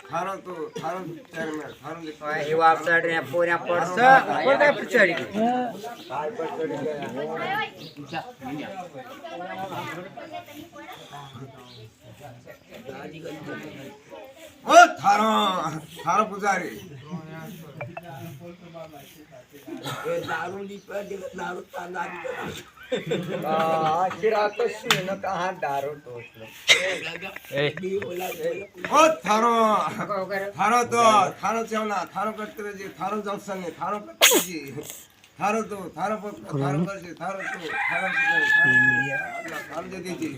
थारो तो थारो चेयरमैन थारो लिखो ही वेबसाइट ने पूरा पर्स और काय पिछड़ी काय पर चढ़ गया ओ थारो थारो पुजारी ये दारू ली पर दारू तांदा आखिर तो सुन कहां दारू टोटलो ओ थारो थारो तो थारो चवना थारो करते जी थारो जलसन ने थारो करते जी थारो तो थारो थारो कर जी थारो तो थारो से थारो दे जी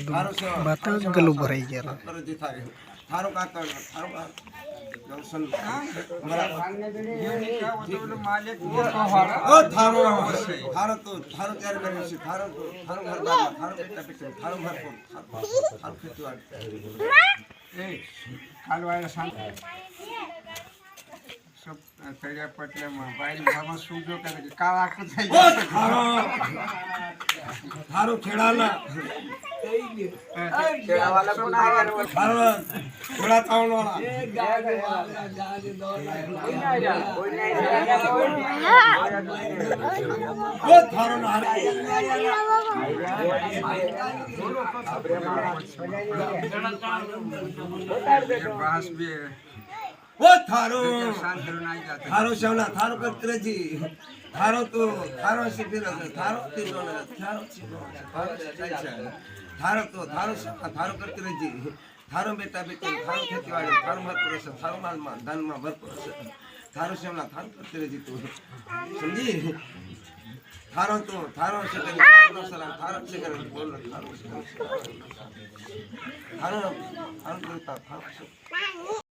थारो से बात गलो भराई गया कर जी थारो का कर थारो का जलसन मालिक ओ थारो थारो तो थारो चेयरमैन से थारो तो थारो घर बार थारो बेटा बेटा थारो घर को थारो खेतवाड़ ए कालवायला सांग सब तळ्या पटल्या बाई भामा सुजो करे काळा कु થઈ ओ थारो थारो खेड़ाला खेड़ा वाला कौन आ गया थारो खेड़ा ताउन वाला कोई नहीं ओ थारो ना बास भी ओ थारो शांत नहीं जाता थारो शवना थारो करते जी थारो तो थारो से फिर थारो तीनो ना थारो थारो तो थारो शवना थारो करते जी थारो बेटा बेटा थारो खेतीवाड़ी थारो भरपूर से थारो माल मा धन मा भरपूर से थारो शवना थारो करते जी तू समझी थारो तो थारो से करे थारो सलाम थारो से करे बोल थारो थारो थारो थारो